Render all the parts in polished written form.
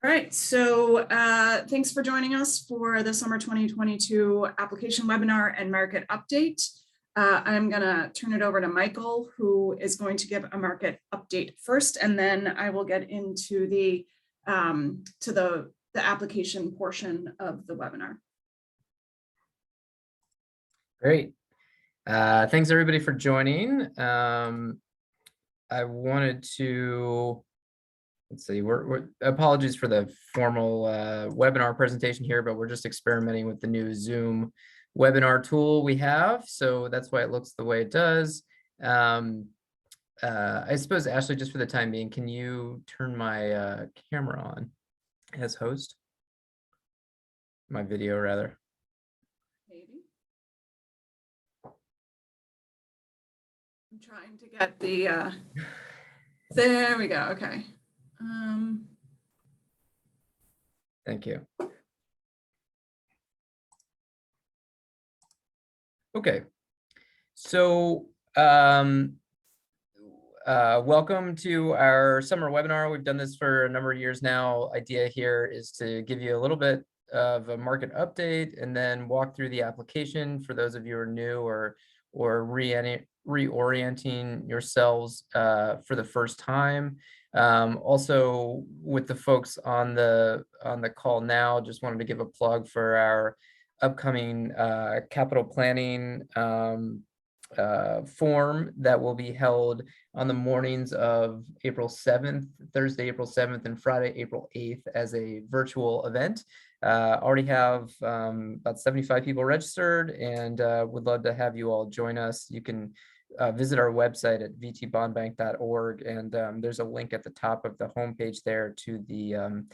All right, so thanks for joining us for the summer 2022 application webinar and market update. I'm going to turn it over to Michael, who is going to give a market update first, and then I will get into the application portion of the webinar. Great. Thanks everybody for joining. I wanted to, let's see, we're apologies for the formal webinar presentation here, but we're just experimenting with the new Zoom webinar tool we have. So that's why it looks the way it does. I suppose, Ashley, just for the time being, can you turn my camera on as host? My video, rather. Maybe. I'm trying to get the, there we go, okay. Thank you. Okay, so welcome to our summer webinar. We've done this for a number of years now. Idea here is to give you a little bit of a market update and then walk through the application for those of you who are new or reorienting yourselves for the first time. Also, with the folks on the call now, just wanted to give a plug for our upcoming capital planning forum that will be held on the mornings of April 7th, Thursday, April 7th, and Friday, April 8th as a virtual event. Already have about 75 people registered, and would love to have you all join us. You can visit our website at vtbondbank.org, and there's a link at the top of the homepage there to the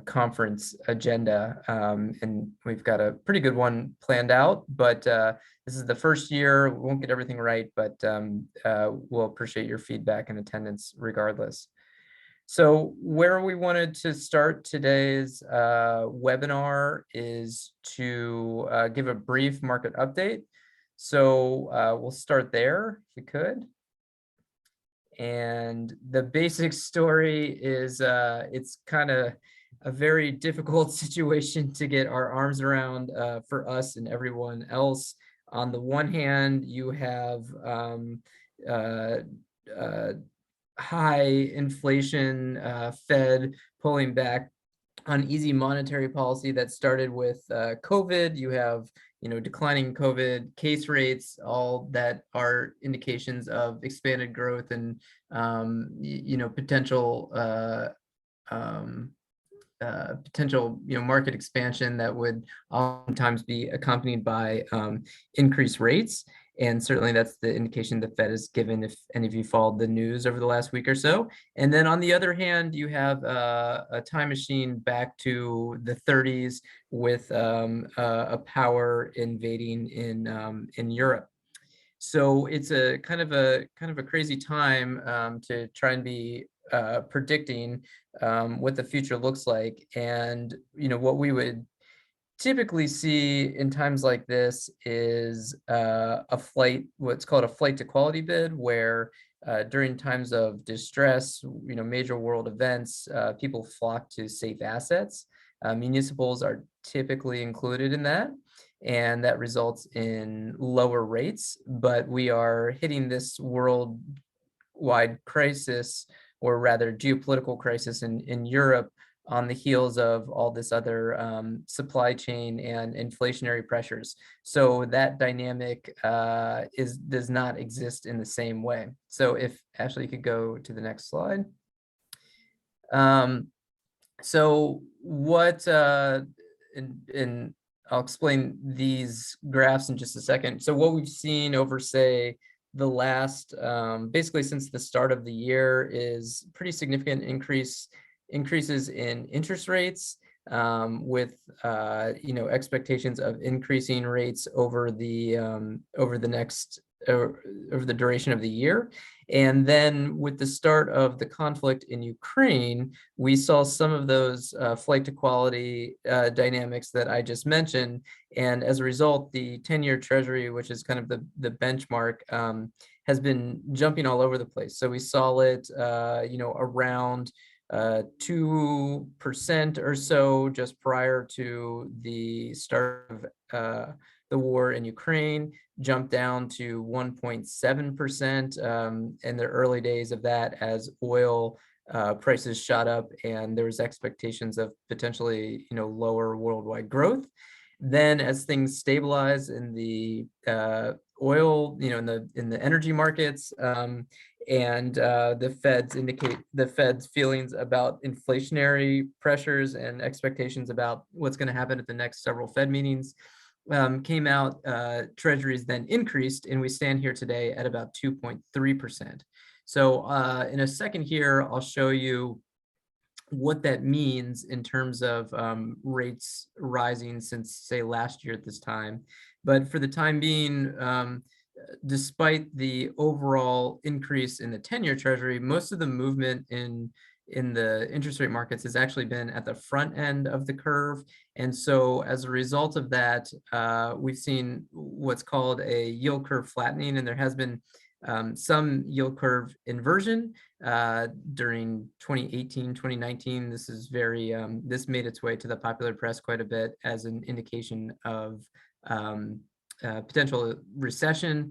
conference agenda, and we've got a pretty good one planned out, but this is the first year. We won't get everything right, but we'll appreciate your feedback and attendance regardless. So where we wanted to start today's webinar is to give a brief market update. So we'll start there if we could. And the basic story is it's kind of a very difficult situation to get our arms around for us and everyone else. On the one hand, you have high inflation, Fed pulling back on easy monetary policy that started with COVID. You have declining COVID case rates, all that are indications of expanded growth and potential market expansion that would oftentimes be accompanied by increased rates. And certainly that's the indication the Fed has given, if any of you followed the news over the last week or so. And then on the other hand, you have a time machine back to the 30s with a power invading in Europe. So it's a kind of a crazy time to try and be predicting what the future looks like. And what we would typically see in times like this is what's called a flight to quality bid, where during times of distress, major world events, people flock to safe assets. Municipals are typically included in that, and that results in lower rates. But we are hitting this worldwide crisis, or rather geopolitical crisis in Europe, on the heels of all this other supply chain and inflationary pressures. So that dynamic does not exist in the same way. So if Ashley could go to the next slide. So what, and I'll explain these graphs in just a second. So what we've seen over, say, the last, basically since the start of the year, is pretty significant increases in interest rates, with expectations of increasing rates over the duration of the year. And then with the start of the conflict in Ukraine, we saw some of those flight to quality dynamics that I just mentioned. And as a result, the 10-year Treasury, which is kind of the benchmark, has been jumping all over the place. So we saw it, around 2% or so just prior to the start of the war in Ukraine, jumped down to 1.7% in the early days of that as oil prices shot up and there was expectations of potentially, lower worldwide growth. Then as things stabilize in the oil, in the energy markets, and the Fed's feelings about inflationary pressures and expectations about what's going to happen at the next several Fed meetings came out, treasuries then increased, and we stand here today at about 2.3%. So in a second here, I'll show you what that means in terms of rates rising since, say, last year at this time. But for the time being, despite the overall increase in the 10-year treasury, most of the movement in the interest rate markets has actually been at the front end of the curve. And so as a result of that, we've seen what's called a yield curve flattening, and there has been some yield curve inversion during 2018, 2019. This is this made its way to the popular press quite a bit as an indication of potential recession.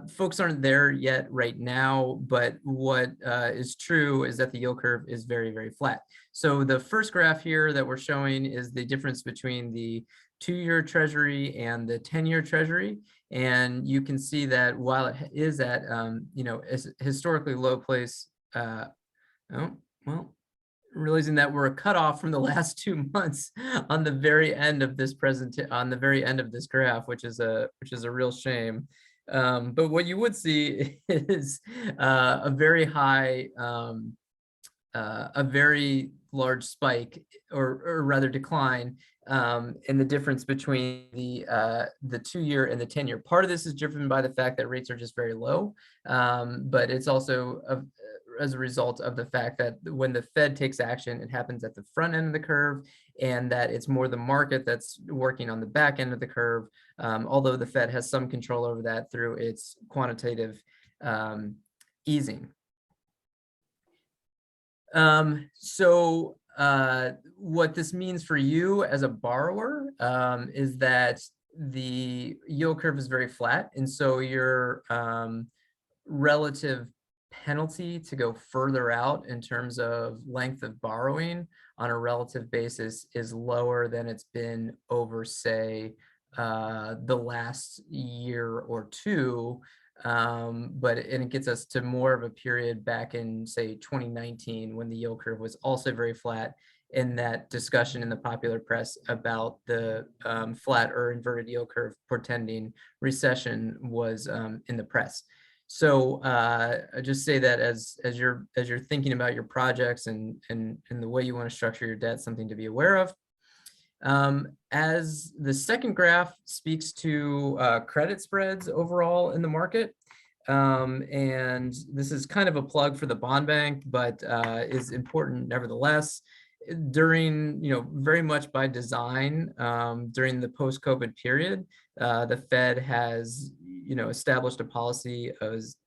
Folks aren't there yet right now, but what is true is that the yield curve is very, very flat. So the first graph here that we're showing is the difference between the 2-year treasury and the 10-year treasury. And you can see that while it is at, a historically low place, realizing that we're cut off from the last 2 months on the very end of this graph, which is a real shame. But what you would see is a very high, a very large spike, or rather decline, in the difference between the 2-year and the 10-year. Part of this is driven by the fact that rates are just very low, but it's also as a result of the fact that when the Fed takes action, it happens at the front end of the curve, and that it's more the market that's working on the back end of the curve, although the Fed has some control over that through its quantitative easing. So what this means for you as a borrower is that the yield curve is very flat, and so your relative penalty to go further out in terms of length of borrowing on a relative basis is lower than it's been over, say, the last year or two. But it gets us to more of a period back in, say, 2019, when the yield curve was also very flat, in that discussion in the popular press about the flat or inverted yield curve portending recession was in the press. So I just say that as you're thinking about your projects and the way you want to structure your debt, something to be aware of. As the second graph speaks to credit spreads overall in the market, and this is kind of a plug for the bond bank, but is important nevertheless. During, very much by design, during the post-COVID period, the Fed has, established a policy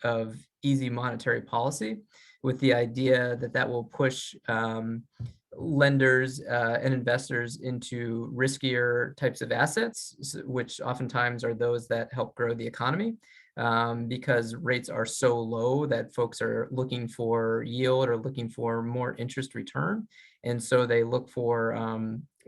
of easy monetary policy, with the idea that that will push lenders and investors into riskier types of assets, which oftentimes are those that help grow the economy, because rates are so low that folks are looking for yield or looking for more interest return. And so they look for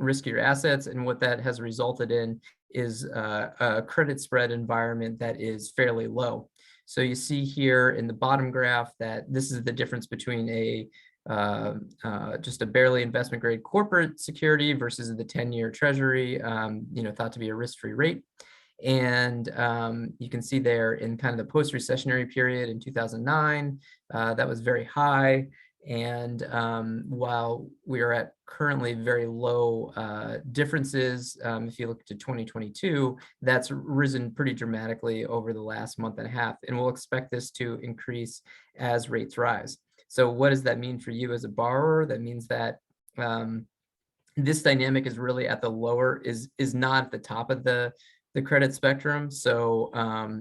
riskier assets. And what that has resulted in is a credit spread environment that is fairly low. So you see here in the bottom graph that this is the difference between just a barely investment grade corporate security versus the 10-year treasury, thought to be a risk-free rate. And you can see there in kind of the post-recessionary period in 2009, that was very high. And while we are at currently very low differences, if you look to 2022, that's risen pretty dramatically over the last month and a half. And we'll expect this to increase as rates rise. So what does that mean for you as a borrower? That means that this dynamic is really at the lower, is not at the top of the the credit spectrum. So,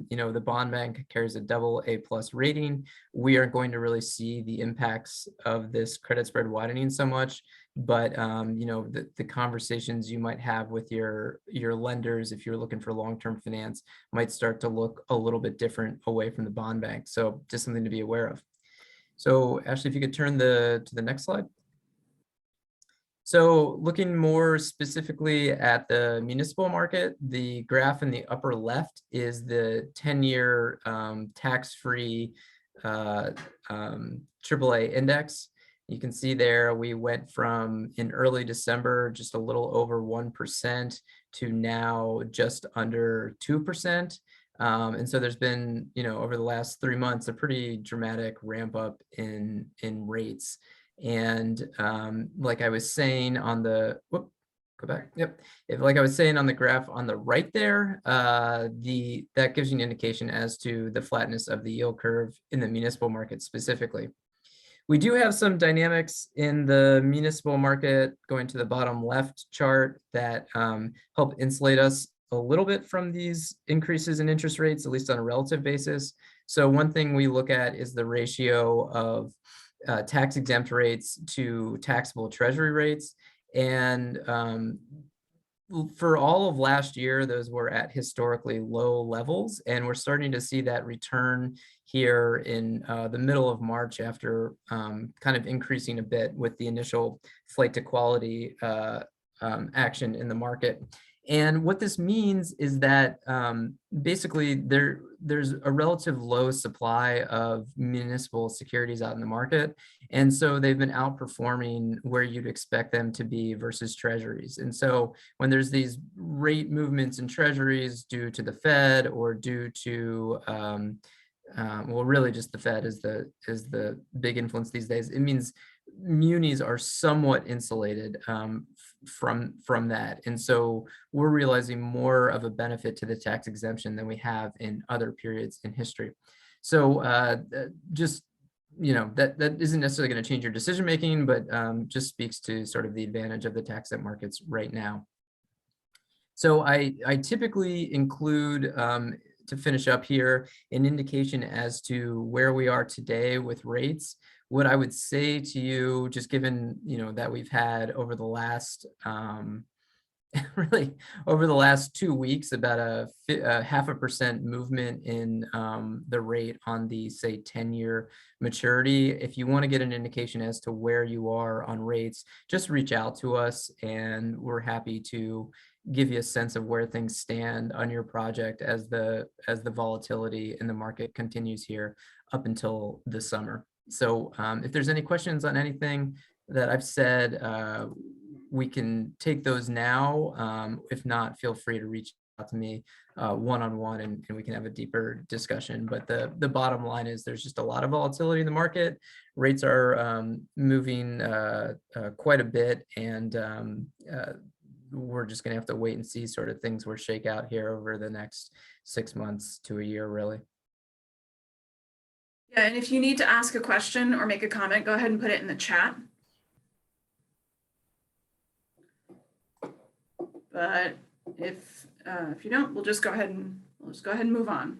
you know, the bond bank carries a AA+ rating. We aren't going to really see the impacts of this credit spread widening so much, but you know, the conversations you might have with your lenders, if you're looking for long-term finance, might start to look a little bit different away from the bond bank. So just something to be aware of. So Ashley, if you could turn to the next slide. So looking more specifically at the municipal market, the graph in the upper left is the 10-year tax-free AAA index. You can see there we went from in early December just a little over 1% to now just under 2%. And so there's been, you know, over the last 3 months, a pretty dramatic ramp up in rates. And like I was saying on the, whoop, go back. Yep. Like I was saying on the graph on the right there, that gives you an indication as to the flatness of the yield curve in the municipal market specifically. We do have some dynamics in the municipal market going to the bottom left chart that help insulate us a little bit from these increases in interest rates, at least on a relative basis. So one thing we look at is the ratio of tax exempt rates to taxable treasury rates. And for all of last year, those were at historically low levels. And we're starting to see that return here in the middle of March after kind of increasing a bit with the initial flight to quality action in the market. And what this means is that basically there's a relative low supply of municipal securities out in the market. And so they've been outperforming where you'd expect them to be versus treasuries. And so when there's these rate movements in treasuries due to the Fed or due to, well, really just the Fed is the big influence these days, it means munis are somewhat insulated from that. And so we're realizing more of a benefit to the tax exemption than we have in other periods in history. So just, you know, that isn't necessarily going to change your decision making, but just speaks to sort of the advantage of the tax exempt markets right now. So I typically include, to finish up here, an indication as to where we are today with rates. What I would say to you, just given, you know, that we've had over the last, really over the last 2 weeks, about a 0.5% movement in the rate on the, say, 10-year maturity. If you want to get an indication as to where you are on rates, just reach out to us and we're happy to give you a sense of where things stand on your project as the volatility in the market continues here up until the summer. So if there's any questions on anything that I've said, we can take those now. If not, feel free to reach out to me one-on-one and we can have a deeper discussion. But the bottom line is there's just a lot of volatility in the market. Rates are moving quite a bit, and we're just going to have to wait and see sort of things will shake out here over the next 6 months to a year, really. Yeah, and if you need to ask a question or make a comment, go ahead and put it in the chat. But if you don't, we'll just go ahead and move on.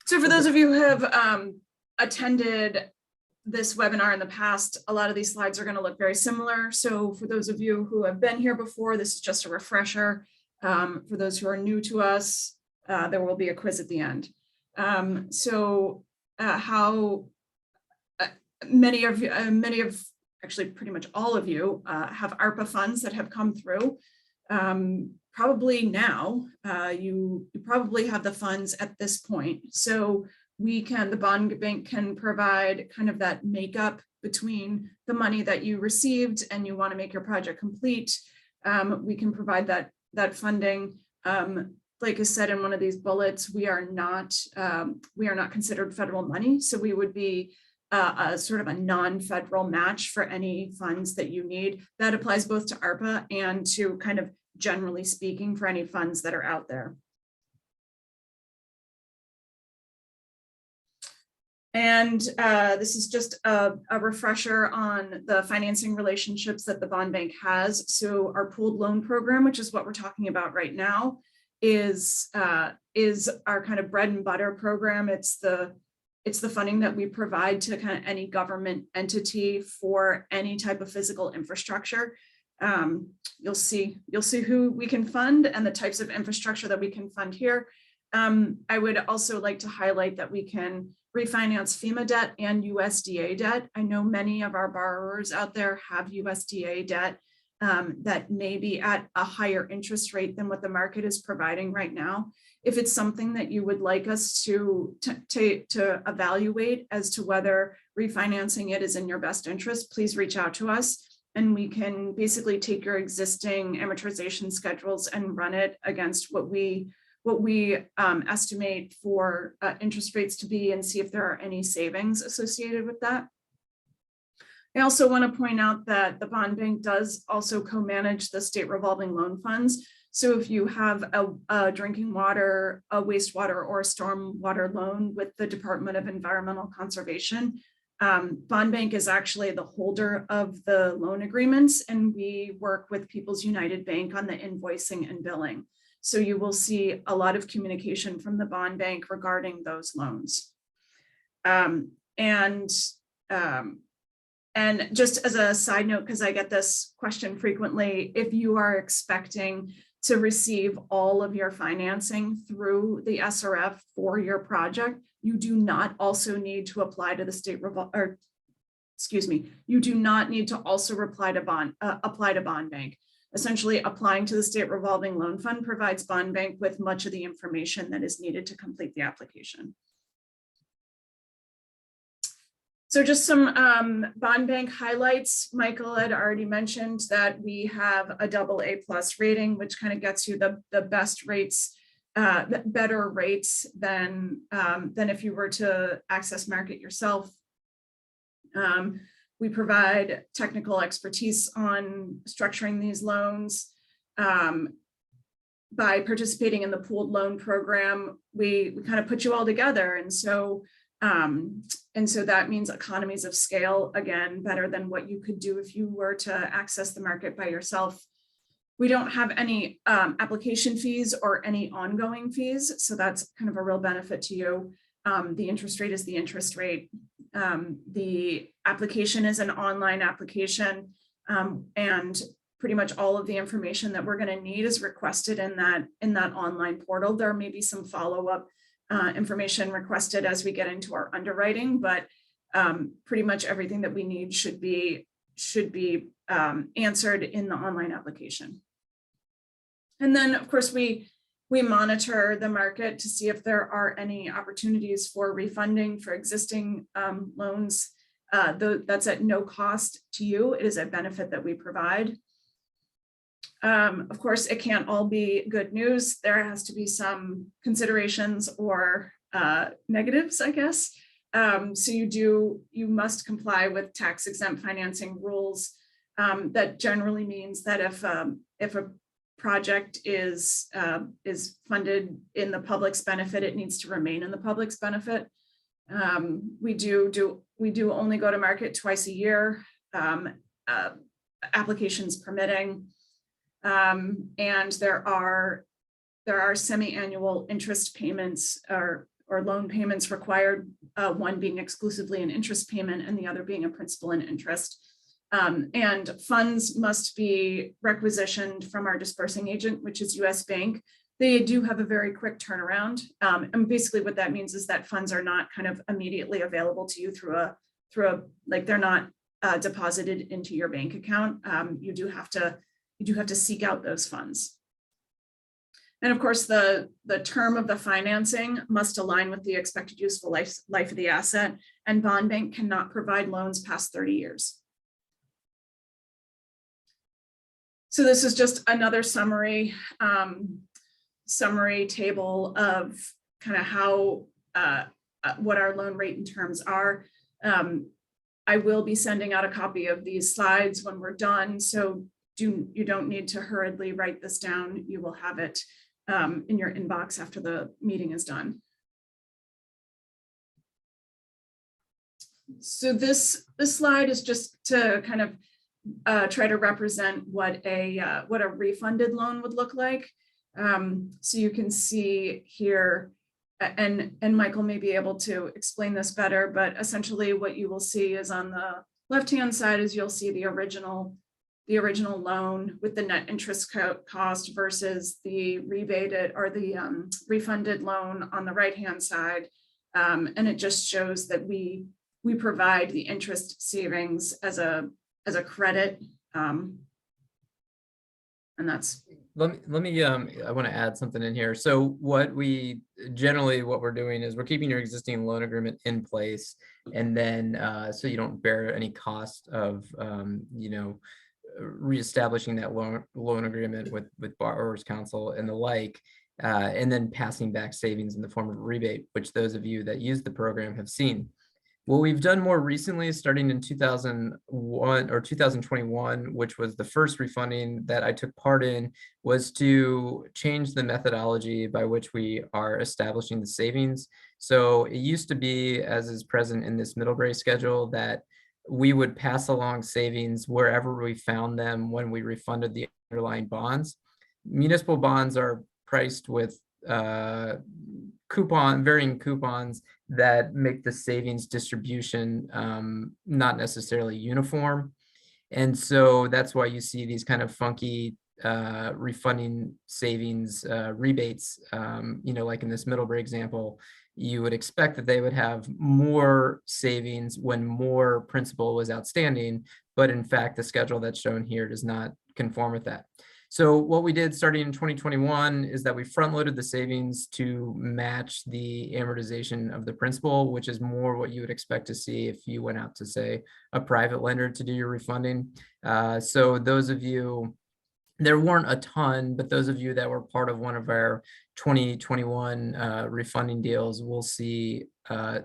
So for those of you who have attended this webinar in the past, a lot of these slides are going to look very similar. So for those of you who have been here before, this is just a refresher. For those who are new to us, there will be a quiz at the end. How many of actually pretty much all of you have ARPA funds that have come through. Probably now, you probably have the funds at this point. So the bond bank can provide kind of that makeup between the money that you received and you want to make your project complete. We can provide that funding. Like I said in one of these bullets, we are not considered federal money, so we would be a sort of a non-federal match for any funds that you need. That applies both to ARPA and to kind of generally speaking for any funds that are out there. And this is just a refresher on the financing relationships that the bond bank has. So our pooled loan program, which is what we're talking about right now, is our kind of bread and butter program. It's the funding that we provide to kind of any government entity for any type of physical infrastructure. You'll see who we can fund and the types of infrastructure that we can fund here. I would also like to highlight that we can refinance FEMA debt and USDA debt. I know many of our borrowers out there have USDA debt that may be at a higher interest rate than what the market is providing right now. If it's something that you would like us to evaluate as to whether refinancing it is in your best interest, please reach out to us. And we can basically take your existing amortization schedules and run it against what we estimate for interest rates to be and see if there are any savings associated with that. I also want to point out that the bond bank does also co-manage the state revolving loan funds. So if you have a drinking water, a wastewater, or a stormwater loan with the Department of Environmental Conservation, bond bank is actually the holder of the loan agreements, and we work with People's United Bank on the invoicing and billing. So you will see a lot of communication from the bond bank regarding those loans. And just as a side note, because I get this question frequently, if you are expecting to receive all of your financing through the SRF for your project, you do not also need to apply to the state you do not need to also apply to bond bank. Essentially, applying to the state revolving loan fund provides bond bank with much of the information that is needed to complete the application. So just some bond bank highlights. Michael had already mentioned that we have a AA+ rating, which kind of gets you the best rates, better rates than if you were to access market yourself. We provide technical expertise on structuring these loans. By participating in the pooled loan program, we kind of put you all together. And so that means economies of scale, again, better than what you could do if you were to access the market by yourself. We don't have any application fees or any ongoing fees. So that's kind of a real benefit to you. The interest rate is the interest rate. The application is an online application, and pretty much all of the information that we're going to need is requested in that online portal. There may be some follow-up information requested as we get into our underwriting, but pretty much everything that we need should be answered in the online application. And then, of course, we monitor the market to see if there are any opportunities for refunding for existing loans. That's at no cost to you. It is a benefit that we provide. Of course, it can't all be good news. There has to be some considerations or negatives, I guess. So you must comply with tax-exempt financing rules. That generally means that if a project is funded in the public's benefit, it needs to remain in the public's benefit. We do only go to market twice a year, applications permitting, and there are semi-annual interest payments or loan payments required, one being exclusively an interest payment and the other being a principal and interest. And funds must be requisitioned from our dispersing agent, which is US Bank. They do have a very quick turnaround. And basically what that means is that funds are not kind of immediately available to you through a like they're not deposited into your bank account. You do have to seek out those funds. And of course, the term of the financing must align with the expected useful life of the asset, and bond bank cannot provide loans past 30 years. So this is just another summary table of kind of how what our loan rate and terms are. I will be sending out a copy of these slides when we're done, so you don't need to hurriedly write this down. You will have it in your inbox after the meeting is done. So this slide is just to kind of try to represent what a refunded loan would look like. So you can see here, and Michael may be able to explain this better, but essentially what you will see is on the left-hand side is you'll see the original loan with the net interest cost versus the rebated or the refunded loan on the right-hand side. And it just shows that we provide the interest savings as a credit. And that's. Let me I want to add something in here. So what we're doing is we're keeping your existing loan agreement in place, and then so you don't bear any cost of reestablishing that loan agreement with borrowers council and the like, and then passing back savings in the form of a rebate, which those of you that use the program have seen. What we've done more recently, starting in 2001 or 2021, which was the first refunding that I took part in, was to change the methodology by which we are establishing the savings. So it used to be, as is present in this Middlebury schedule, that we would pass along savings wherever we found them when we refunded the underlying bonds. Municipal bonds are priced with varying coupons that make the savings distribution not necessarily uniform. And so that's why you see these kind of funky refunding savings rebates, like in this Middlebury example, you would expect that they would have more savings when more principal was outstanding, but in fact, the schedule that's shown here does not conform with that. So what we did starting in 2021 is that we front loaded the savings to match the amortization of the principal, which is more what you would expect to see if you went out to, say, a private lender to do your refunding. So those of you, there weren't a ton, but those of you that were part of one of our 2021 refunding deals will see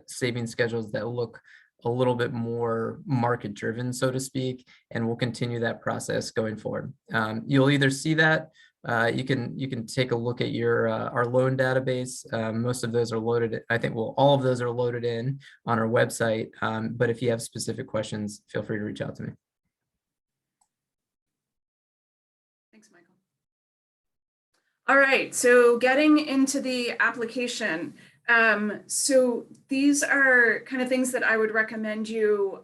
saving schedules that look a little bit more market driven, so to speak, and we'll continue that process going forward. You'll either see that you can take a look at your our loan database. Most of those are loaded. I think all of those are loaded in on our website. But if you have specific questions, feel free to reach out to me. Thanks, Michael. All right, so getting into the application. So these are kind of things that I would recommend you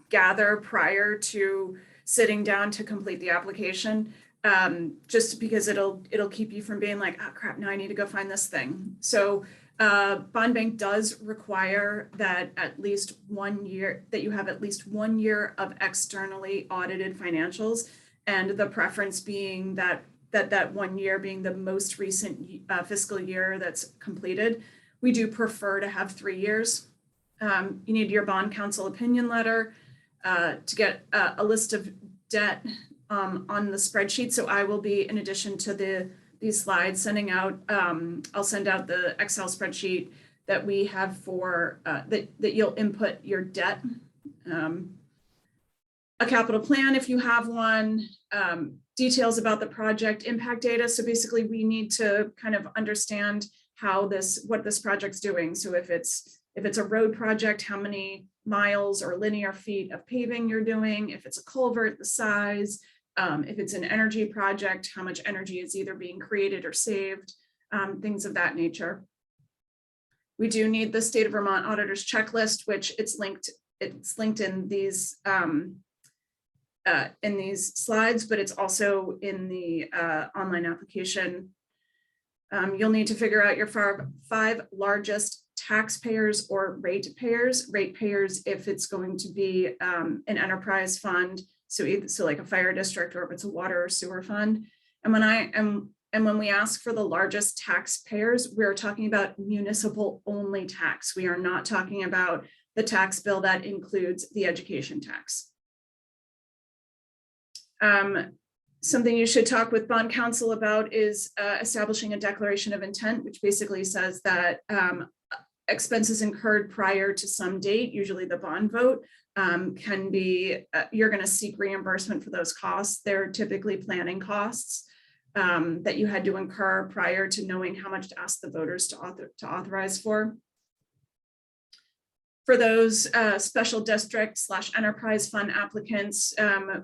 gather prior to sitting down to complete the application, just because it'll keep you from being like, oh crap, now I need to go find this thing. So Bond Bank does require that you have at least 1 year of externally audited financials, and the preference being that 1 year being the most recent fiscal year that's completed. We do prefer to have 3 years. You need your bond counsel opinion letter to get a list of debt on the spreadsheet. So I will be, in addition to these slides, sending out, I'll send out the Excel spreadsheet that we have for, that you'll input your debt, a capital plan if you have one, details about the project, impact data. So basically we need to kind of understand what this project's doing. So if it's a road project, how many miles or linear feet of paving you're doing, if it's a culvert, the size, if it's an energy project, how much energy is either being created or saved, things of that nature. We do need the State of Vermont Auditor's Checklist, which it's linked in these slides, but it's also in the online application. You'll need to figure out your 5 largest taxpayers or ratepayers. Ratepayers if it's going to be an enterprise fund, so like a fire district, or if it's a water or sewer fund. And when we ask for the largest taxpayers, we're talking about municipal only tax. We are not talking about the tax bill that includes the education tax. Something you should talk with bond counsel about is establishing a declaration of intent, which basically says that expenses incurred prior to some date, usually the bond vote, can be, you're going to seek reimbursement for those costs. They're typically planning costs that you had to incur prior to knowing how much to ask the voters to authorize for. For those special district / enterprise fund applicants,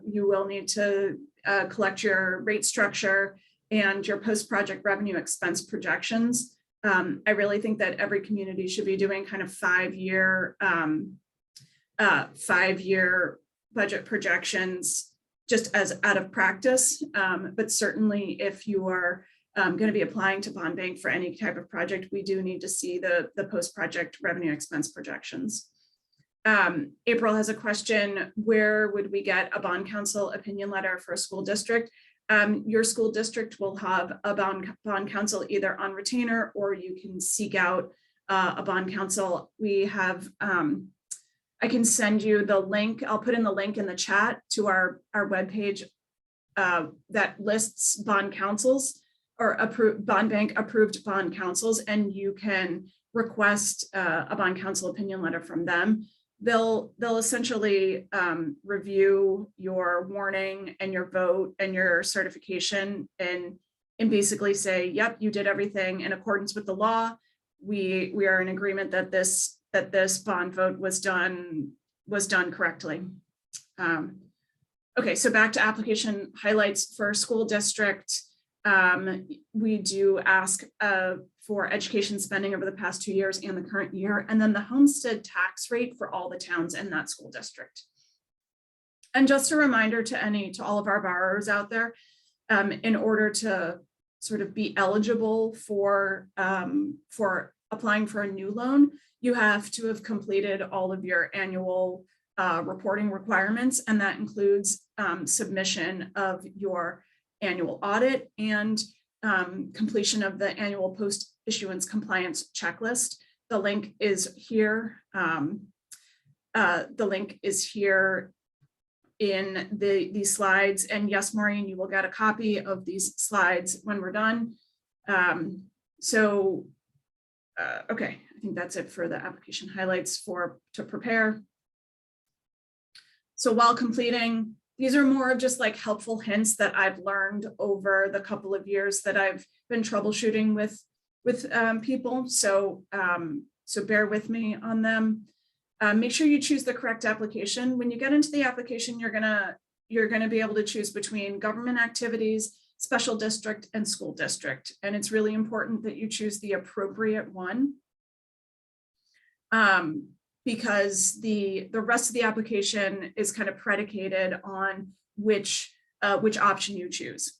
you will need to collect your rate structure and your post-project revenue expense projections. I really think that every community should be doing kind of 5-year budget projections just as out of practice. But certainly if you are going to be applying to bond bank for any type of project, we do need to see the post-project revenue expense projections. April has a question, where would we get a bond council opinion letter for a school district? Your school district will have a bond council either on retainer, or you can seek out a bond council. We have, I can send you the link. I'll put in the link in the chat to our webpage that lists bond councils or bond bank approved bond councils, and you can request a bond council opinion letter from them. They'll essentially review your warning and your vote and your certification and basically say, yep, you did everything in accordance with the law. We are in agreement that this bond vote was done correctly. Okay, so back to application highlights for school district. We do ask for education spending over the past 2 years and the current year, and then the homestead tax rate for all the towns in that school district. And just a reminder to all of our borrowers out there, in order to sort of be eligible for applying for a new loan, you have to have completed all of your annual reporting requirements, and that includes submission of your annual audit and completion of the annual post-issuance compliance checklist. The link is here. The link is here in these slides. And yes, Maureen, you will get a copy of these slides when we're done. Okay, I think that's it for the application highlights to prepare. So while completing, these are more of just like helpful hints that I've learned over the couple of years that I've been troubleshooting with people. So bear with me on them. Make sure you choose the correct application. When you get into the application, you're gonna be able to choose between government activities, special district, and school district. And it's really important that you choose the appropriate one. Because the rest of the application is kind of predicated on which option you choose.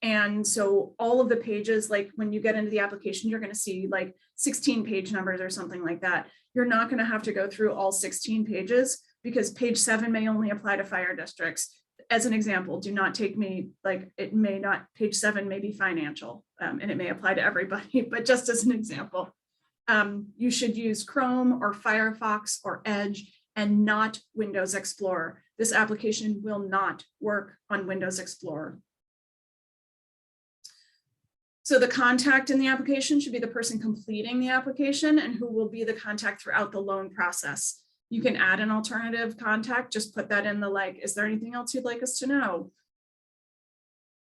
And so all of the pages, like when you get into the application, you're going to see like 16 page numbers or something like that. You're not going to have to go through all 16 pages, because page 7 may only apply to fire districts. As an example, do not take me, like it may not, page 7 may be financial, and it may apply to everybody, but just as an example. You should use Chrome or Firefox or Edge and not Windows Explorer. This application will not work on Windows Explorer. So the contact in the application should be the person completing the application and who will be the contact throughout the loan process. You can add an alternative contact, just put that in the like, is there anything else you'd like us to know?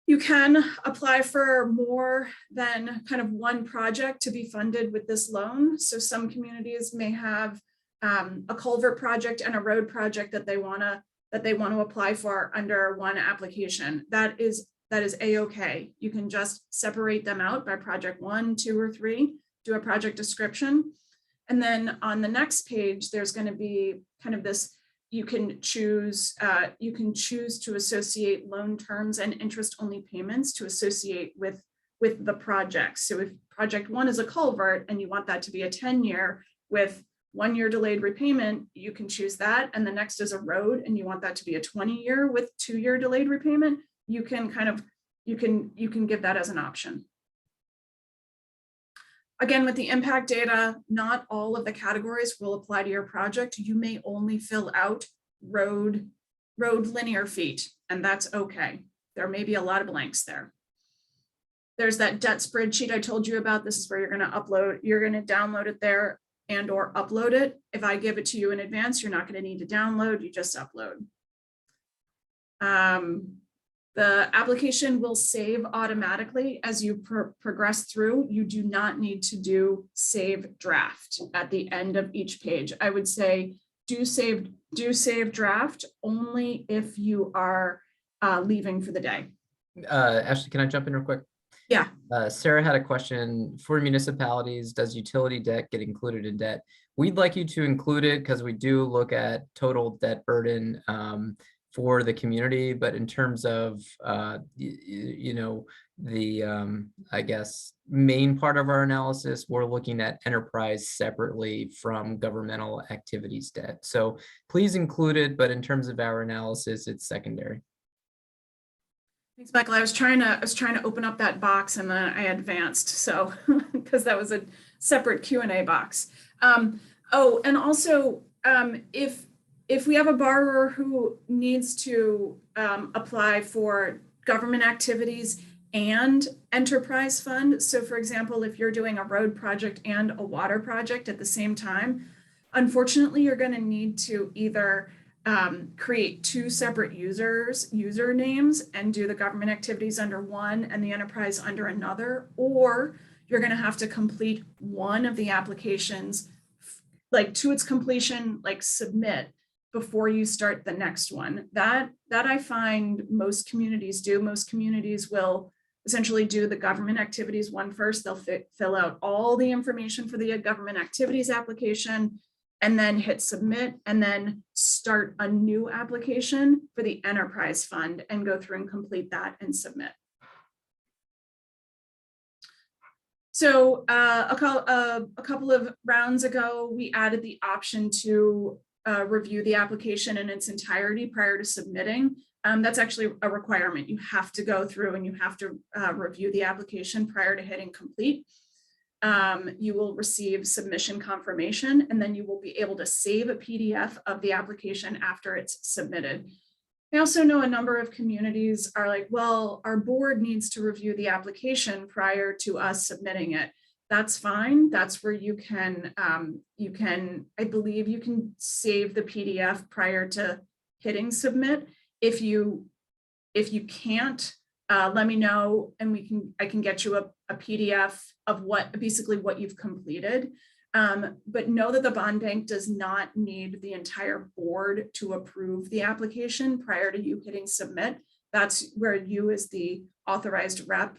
You can apply for more than kind of one project to be funded with this loan. So some communities may have a culvert project and a road project that they want to apply for under one application. That is a-okay. You can just separate them out by project 1, 2, or 3, do a project description. And then on the next page, there's going to be kind of this, you can choose to associate loan terms and interest only payments to associate with the project. So if project 1 is a culvert and you want that to be a 10-year with 1 year delayed repayment, you can choose that. And the next is a road and you want that to be a 20-year with 2-year delayed repayment, you can give that as an option. Again, with the impact data, not all of the categories will apply to your project. You may only fill out road linear feet, and that's okay. There may be a lot of blanks there. There's that debt spreadsheet I told you about. This is where you're going to download it there and or upload it. If I give it to you in advance, you're not going to need to download, you just upload. The application will save automatically as you progress through. You do not need to do save draft at the end of each page. I would say do save draft only if you are leaving for the day. Ashley, can I jump in real quick? Yeah. Sarah had a question for municipalities. Does utility debt get included in debt? We'd like you to include it because we do look at total debt burden for the community, but in terms of the I guess main part of our analysis, we're looking at enterprise separately from governmental activities debt. So please include it, but in terms of our analysis, it's secondary. Thanks, Michael. I was trying to open up that box and then I advanced, so because that was a separate Q&A box. Oh, and also if we have a borrower who needs to apply for government activities and enterprise fund, so for example, if you're doing a road project and a water project at the same time, unfortunately, you're going to need to either create two separate usernames and do the government activities under one and the enterprise under another, or you're going to have to complete one of the applications like to its completion, like submit before you start the next one. That I find most communities do. Most communities will essentially do the government activities one first. They'll fill out all the information for the government activities application and then hit submit and then start a new application for the enterprise fund and go through and complete that and submit. So a couple of rounds ago, we added the option to review the application in its entirety prior to submitting. That's actually a requirement. You have to go through and you have to review the application prior to hitting complete. You will receive submission confirmation, and then you will be able to save a PDF of the application after it's submitted. I also know a number of communities are like, well, our board needs to review the application prior to us submitting it. That's fine. That's where you can, I believe you can save the PDF prior to hitting submit. If you can't, let me know and I can get you a PDF of basically what you've completed. But know that the bond bank does not need the entire board to approve the application prior to you hitting submit. That's where you as the authorized rep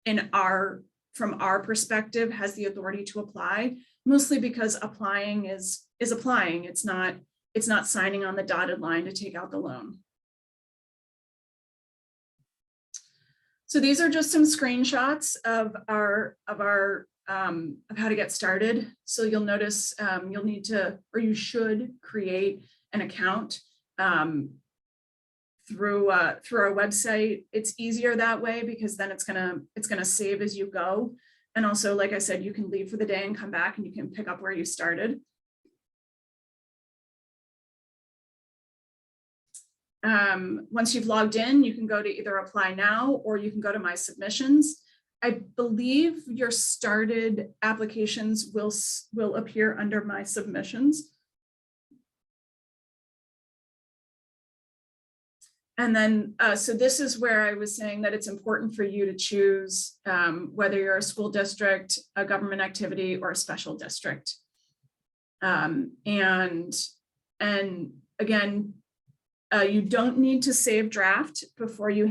from our perspective has the authority to apply, mostly because applying is applying. It's not signing on the dotted line to take out the loan. So these are just some screenshots of how to get started. So you'll notice you'll need to, or you should create an account through our website. It's easier that way because then it's gonna save as you go. And also, like I said, you can leave for the day and come back and you can pick up where you started. Once you've logged in, you can go to either apply now or you can go to my submissions. I believe your started applications will appear under my submissions. And then, so this is where I was saying that it's important for you to choose whether you're a school district, a government activity, or a special district. And again, you don't need to save draft before you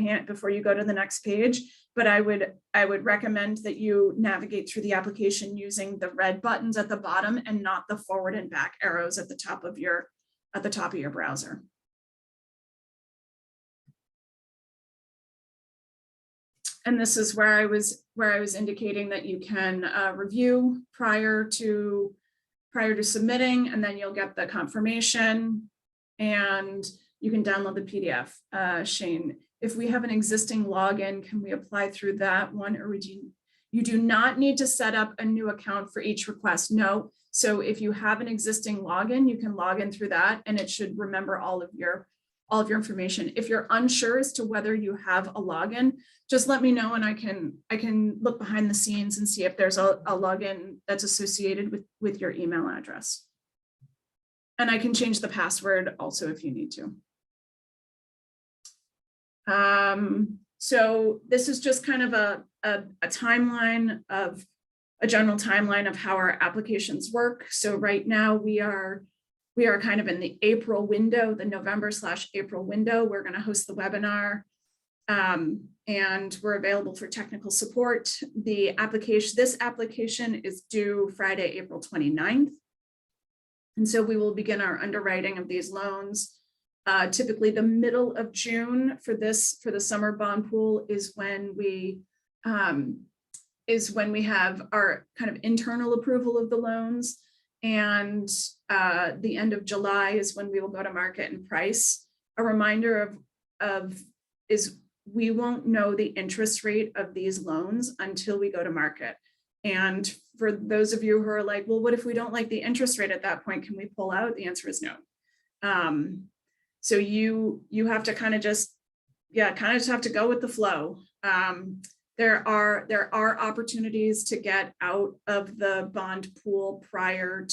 go to the next page, but I would recommend that you navigate through the application using the red buttons at the bottom and not the forward and back arrows at the top of your browser. And this is where I was indicating that you can review prior to submitting, and then you'll get the confirmation and you can download the PDF. Shane, if we have an existing login, can we apply through that one, or you do not need to set up a new account for each request? No. So if you have an existing login, you can log in through that and it should remember all of your information. If you're unsure as to whether you have a login, just let me know and I can look behind the scenes and see if there's a login that's associated with your email address. And I can change the password also if you need to. So this is just kind of a timeline of a general timeline of how our applications work. So right now we are kind of in the April window, the November/April window. We're going to host the webinar. And we're available for technical support. This application is due Friday, April 29th. And so we will begin our underwriting of these loans. Typically the middle of June for the summer bond pool is when we have our kind of internal approval of the loans. And the end of July is when we will go to market and price. A reminder is we won't know the interest rate of these loans until we go to market. And for those of you who are like, well, what if we don't like the interest rate at that point? Can we pull out? The answer is no. So you have to kind of just have to go with the flow. There are opportunities to get out of the bond pool prior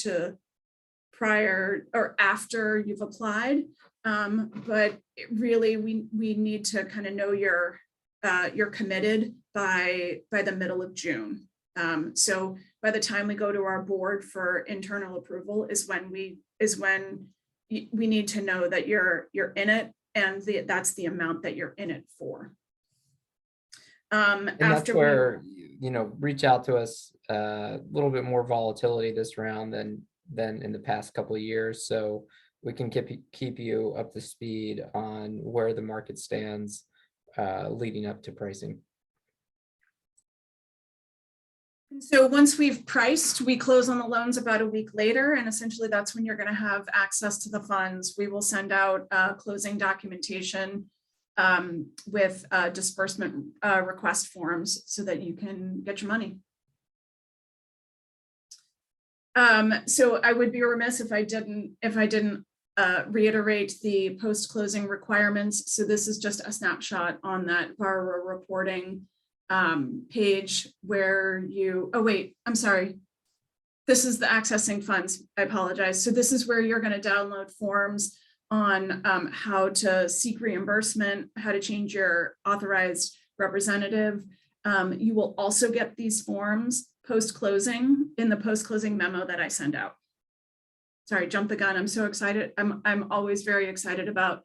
or after you've applied. But really, we need to kind of know you're committed by the middle of June. So by the time we go to our board for internal approval is when we need to know that you're in it, and that's the amount that you're in it for. And that's where reach out to us. A little bit more volatility this round than in the past couple of years, so we can keep you up to speed on where the market stands leading up to pricing. So once we've priced, we close on the loans about a week later, and essentially that's when you're going to have access to the funds. We will send out closing documentation with disbursement request forms so that you can get your money. So I would be remiss if I didn't reiterate the post-closing requirements. So this is just a snapshot on that borrower reporting page where I'm sorry. This is the accessing funds. I apologize. So this is where you're going to download forms on how to seek reimbursement, how to change your authorized representative. You will also get these forms post-closing in the post-closing memo that I send out. Sorry, jump the gun. I'm so excited. I'm always very excited about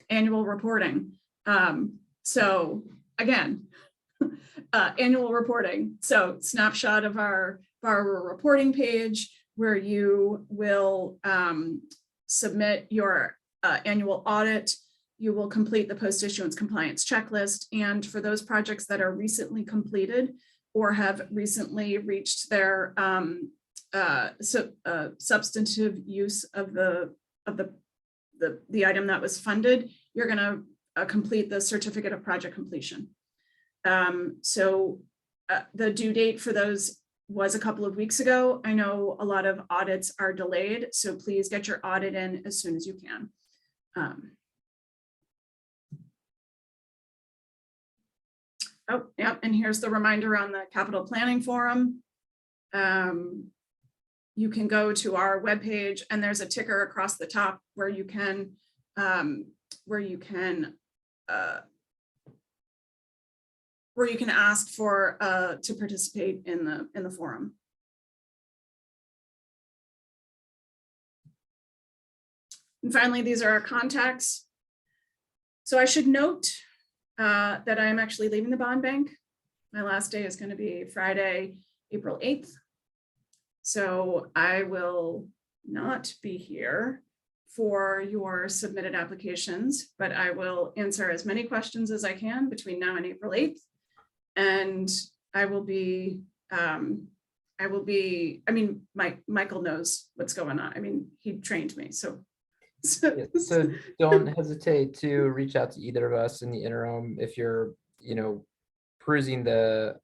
annual reporting. So again, annual reporting. So snapshot of our borrower reporting page where you will submit your annual audit. You will complete the post-issuance compliance checklist. And for those projects that are recently completed or have recently reached their substantive use of the item that was funded, you're going to complete the certificate of project completion. So the due date for those was a couple of weeks ago. I know a lot of audits are delayed, so please get your audit in as soon as you can. Oh, yeah, and here's the reminder on the capital planning forum. You can go to our webpage and there's a ticker across the top where you can ask for to participate in the forum. And finally, these are our contacts. So I should note that I am actually leaving the bond bank. My last day is going to be Friday, April 8th. So I will not be here for your submitted applications, but I will answer as many questions as I can between now and April 8th. And Michael knows what's going on. I mean, he trained me, so don't hesitate to reach out to either of us in the interim. If you're, perusing the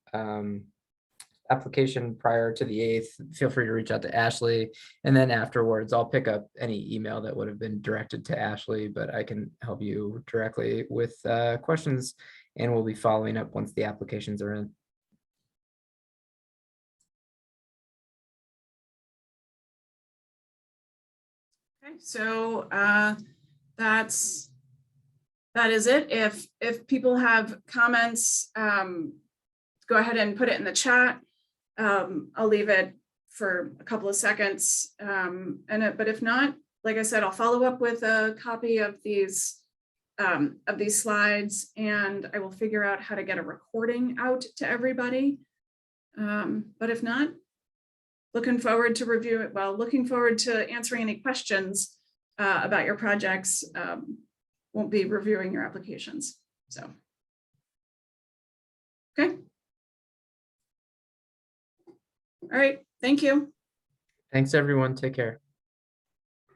application prior to the 8th, feel free to reach out to Ashley. And then afterwards, I'll pick up any email that would have been directed to Ashley, but I can help you directly with questions, and we'll be following up once the applications are in. Okay, so that's that is it. If people have comments, go ahead and put it in the chat. I'll leave it for a couple of seconds. But if not, like I said, I'll follow up with a copy of these slides, and I will figure out how to get a recording out to everybody. But if not, looking forward to answering any questions about your projects. Won't be reviewing your applications. So, okay. All right, thank you. Thanks, everyone. Take care.